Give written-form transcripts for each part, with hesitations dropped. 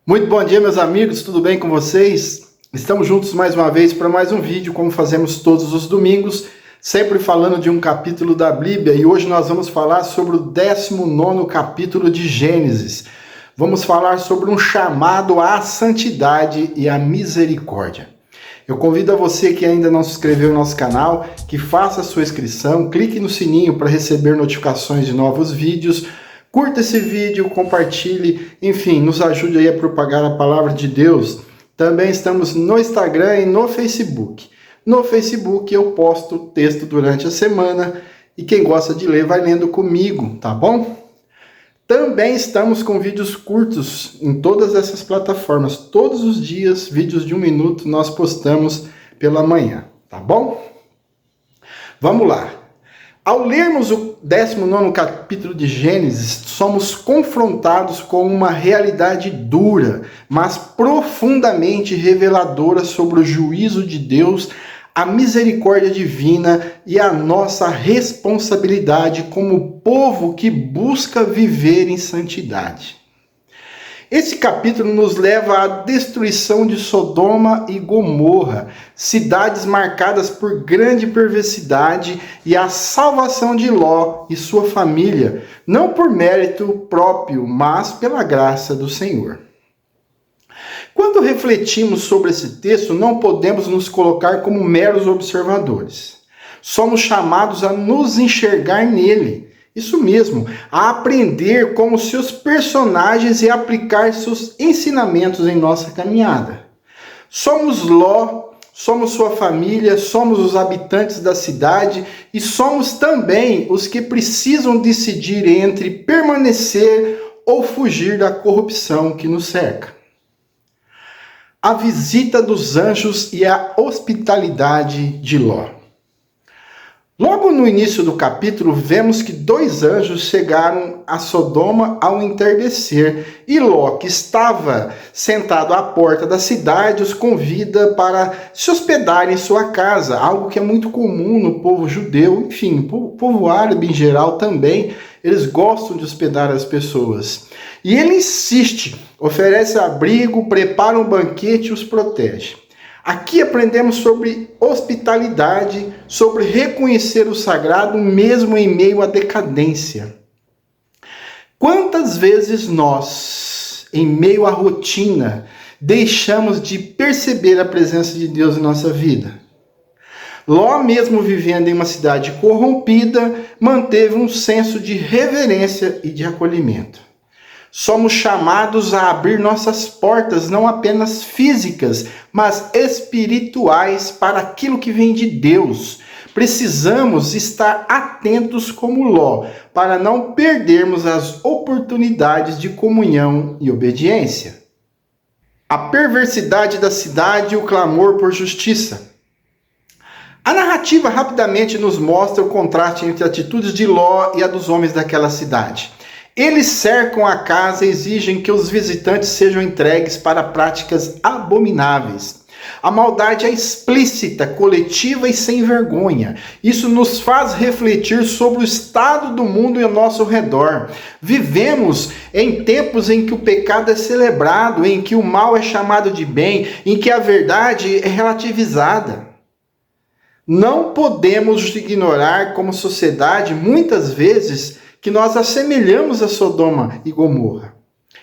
Muito bom dia, meus amigos, tudo bem com vocês? Estamos juntos mais uma vez para mais um vídeo, como fazemos todos os domingos, sempre falando de um capítulo da Bíblia, e hoje nós vamos falar sobre o 19º capítulo de Gênesis. Vamos falar sobre um chamado à santidade e à misericórdia. Eu convido a você que ainda não se inscreveu no nosso canal, que faça a sua inscrição, clique no sininho para receber notificações de novos vídeos. Curta esse vídeo, compartilhe, enfim, nos ajude aí a propagar a palavra de Deus. Também estamos no Instagram e no Facebook. No Facebook eu posto texto durante a semana e quem gosta de ler vai lendo comigo, tá bom? Também estamos com vídeos curtos em todas essas plataformas. Todos os dias, vídeos de 1 minuto, nós postamos pela manhã, tá bom? Vamos lá. Ao lermos o 19º capítulo de Gênesis, somos confrontados com uma realidade dura, mas profundamente reveladora sobre o juízo de Deus, a misericórdia divina e a nossa responsabilidade como povo que busca viver em santidade. Esse capítulo nos leva à destruição de Sodoma e Gomorra, cidades marcadas por grande perversidade, e à salvação de Ló e sua família, não por mérito próprio, mas pela graça do Senhor. Quando refletimos sobre esse texto, não podemos nos colocar como meros observadores. Somos chamados a nos enxergar nele. Isso mesmo, a aprender como seus personagens e aplicar seus ensinamentos em nossa caminhada. Somos Ló, somos sua família, somos os habitantes da cidade e somos também os que precisam decidir entre permanecer ou fugir da corrupção que nos cerca. A visita dos anjos e a hospitalidade de Ló. Logo no início do capítulo, vemos que 2 anjos chegaram a Sodoma ao entardecer, e Ló, que estava sentado à porta da cidade, os convida para se hospedar em sua casa, algo que é muito comum no povo judeu, enfim, o povo árabe em geral também, eles gostam de hospedar as pessoas. E ele insiste, oferece abrigo, prepara um banquete e os protege. Aqui aprendemos sobre hospitalidade, sobre reconhecer o sagrado mesmo em meio à decadência. Quantas vezes nós, em meio à rotina, deixamos de perceber a presença de Deus em nossa vida? Ló, mesmo vivendo em uma cidade corrompida, manteve um senso de reverência e de acolhimento. Somos chamados a abrir nossas portas, não apenas físicas, mas espirituais, para aquilo que vem de Deus. Precisamos estar atentos como Ló, para não perdermos as oportunidades de comunhão e obediência. A perversidade da cidade e o clamor por justiça. A narrativa rapidamente nos mostra o contraste entre as atitudes de Ló e a dos homens daquela cidade. Eles cercam a casa e exigem que os visitantes sejam entregues para práticas abomináveis. A maldade é explícita, coletiva e sem vergonha. Isso nos faz refletir sobre o estado do mundo ao nosso redor. Vivemos em tempos em que o pecado é celebrado, em que o mal é chamado de bem, em que a verdade é relativizada. Não podemos ignorar como sociedade, muitas vezes, que nós assemelhamos a Sodoma e Gomorra.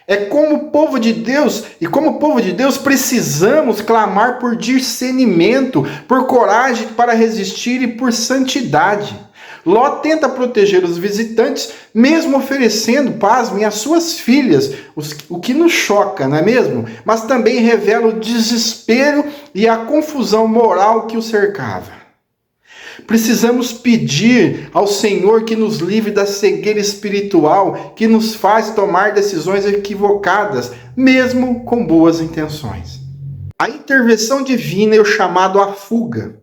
É como povo de Deus, e como povo de Deus precisamos clamar por discernimento, por coragem para resistir e por santidade. Ló tenta proteger os visitantes, mesmo oferecendo, pasmem, às suas filhas, o que nos choca, não é mesmo? Mas também revela o desespero e a confusão moral que o cercava. Precisamos pedir ao Senhor que nos livre da cegueira espiritual que nos faz tomar decisões equivocadas, mesmo com boas intenções. A intervenção divina é o chamado à fuga.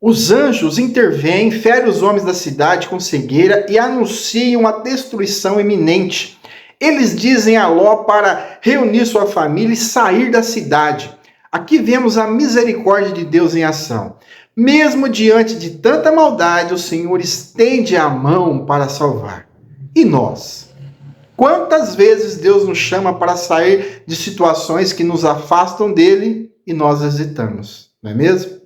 Os anjos intervêm, ferem os homens da cidade com cegueira e anunciam a destruição iminente. Eles dizem a Ló para reunir sua família e sair da cidade. Aqui vemos a misericórdia de Deus em ação. Mesmo diante de tanta maldade, o Senhor estende a mão para salvar. E nós? Quantas vezes Deus nos chama para sair de situações que nos afastam dele e nós hesitamos, não é mesmo?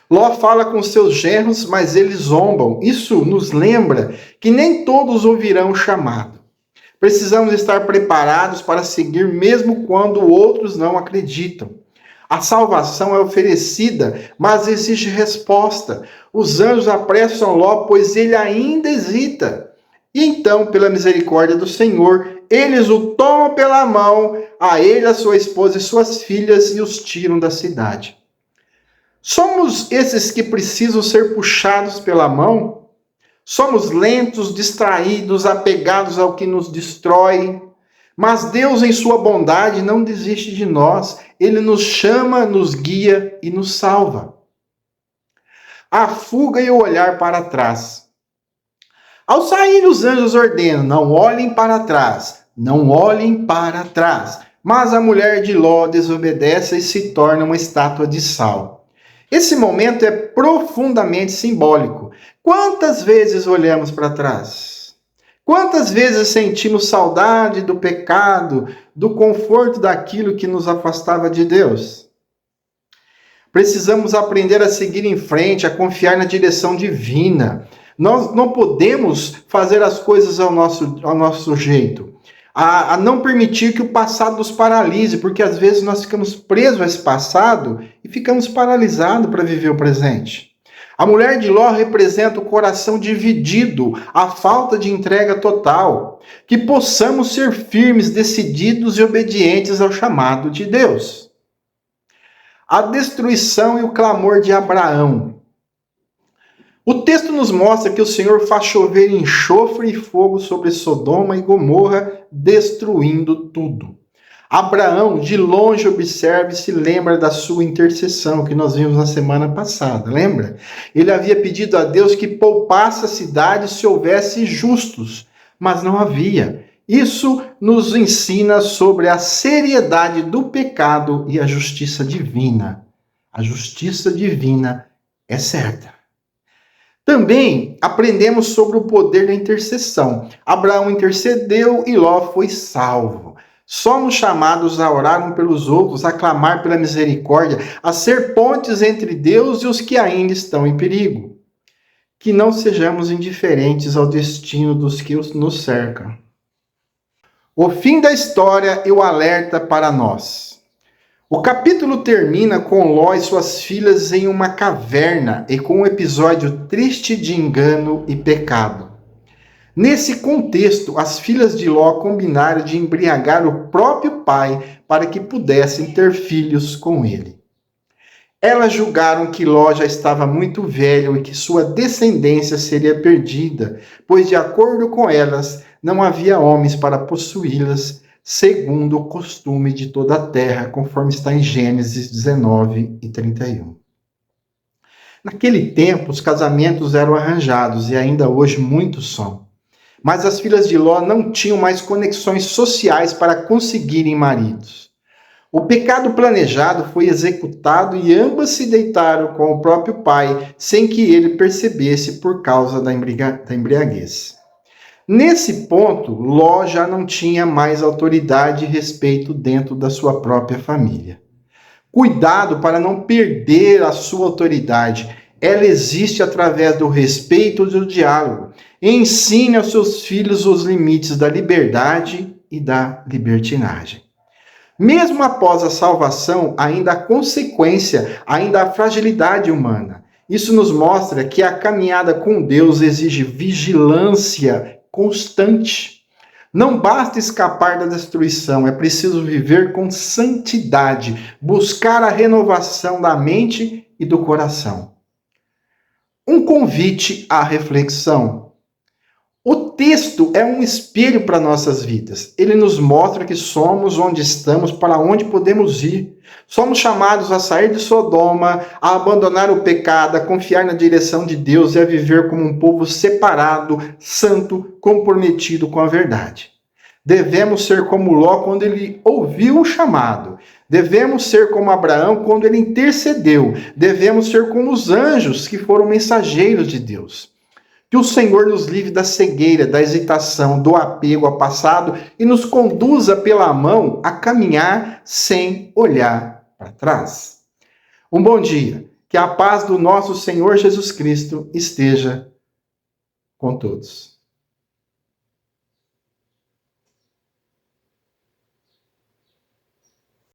Ló fala com seus genros, mas eles zombam. Isso nos lembra que nem todos ouvirão o chamado. Precisamos estar preparados para seguir mesmo quando outros não acreditam. A salvação é oferecida, mas exige resposta. Os anjos apressam Ló, pois ele ainda hesita. E então, pela misericórdia do Senhor, eles o tomam pela mão, a ele, a sua esposa e suas filhas, e os tiram da cidade. Somos esses que precisam ser puxados pela mão? Somos lentos, distraídos, apegados ao que nos destrói. Mas Deus, em sua bondade, não desiste de nós. Ele nos chama, nos guia e nos salva. A fuga e o olhar para trás. Ao sair, os anjos ordenam: não olhem para trás, não olhem para trás. Mas a mulher de Ló desobedece e se torna uma estátua de sal. Esse momento é profundamente simbólico. Quantas vezes olhamos para trás? Quantas vezes sentimos saudade do pecado, do conforto daquilo que nos afastava de Deus? Precisamos aprender a seguir em frente, a confiar na direção divina. Nós não podemos fazer as coisas ao nosso jeito. A não permitir que o passado nos paralise, porque às vezes nós ficamos presos a esse passado e ficamos paralisados para viver o presente. A mulher de Ló representa o coração dividido, a falta de entrega total. Que possamos ser firmes, decididos e obedientes ao chamado de Deus. A destruição e o clamor de Abraão. O texto nos mostra que o Senhor faz chover enxofre e fogo sobre Sodoma e Gomorra, destruindo tudo. Abraão, de longe, observa e se lembra da sua intercessão, que nós vimos na semana passada, lembra? Ele havia pedido a Deus que poupasse a cidade se houvesse justos, mas não havia. Isso nos ensina sobre a seriedade do pecado e a justiça divina. A justiça divina é certa. Também aprendemos sobre o poder da intercessão. Abraão intercedeu e Ló foi salvo. Somos chamados a orar uns pelos outros, a clamar pela misericórdia, a ser pontes entre Deus e os que ainda estão em perigo. Que não sejamos indiferentes ao destino dos que nos cercam. O fim da história e o alerta para nós. O capítulo termina com Ló e suas filhas em uma caverna e com um episódio triste de engano e pecado. Nesse contexto, as filhas de Ló combinaram de embriagar o próprio pai para que pudessem ter filhos com ele. Elas julgaram que Ló já estava muito velho e que sua descendência seria perdida, pois, de acordo com elas, não havia homens para possuí-las, segundo o costume de toda a terra, conforme está em Gênesis 19 e 31. Naquele tempo, os casamentos eram arranjados, e ainda hoje muitos são. Mas as filhas de Ló não tinham mais conexões sociais para conseguirem maridos. O pecado planejado foi executado e ambas se deitaram com o próprio pai, sem que ele percebesse por causa da embriaguez. Nesse ponto, Ló já não tinha mais autoridade e respeito dentro da sua própria família. Cuidado para não perder a sua autoridade. Ela existe através do respeito e do diálogo. Ensine aos seus filhos os limites da liberdade e da libertinagem. Mesmo após a salvação, ainda há consequência, ainda há fragilidade humana. Isso nos mostra que a caminhada com Deus exige vigilância constante. Não basta escapar da destruição, é preciso viver com santidade, buscar a renovação da mente e do coração. Um convite à reflexão. O texto é um espelho para nossas vidas. Ele nos mostra que somos onde estamos, para onde podemos ir. Somos chamados a sair de Sodoma, a abandonar o pecado, a confiar na direção de Deus e a viver como um povo separado, santo, comprometido com a verdade. Devemos ser como Ló quando ele ouviu o chamado. Devemos ser como Abraão quando ele intercedeu. Devemos ser como os anjos que foram mensageiros de Deus. Que o Senhor nos livre da cegueira, da hesitação, do apego ao passado e nos conduza pela mão a caminhar sem olhar para trás. Um bom dia. Que a paz do nosso Senhor Jesus Cristo esteja com todos.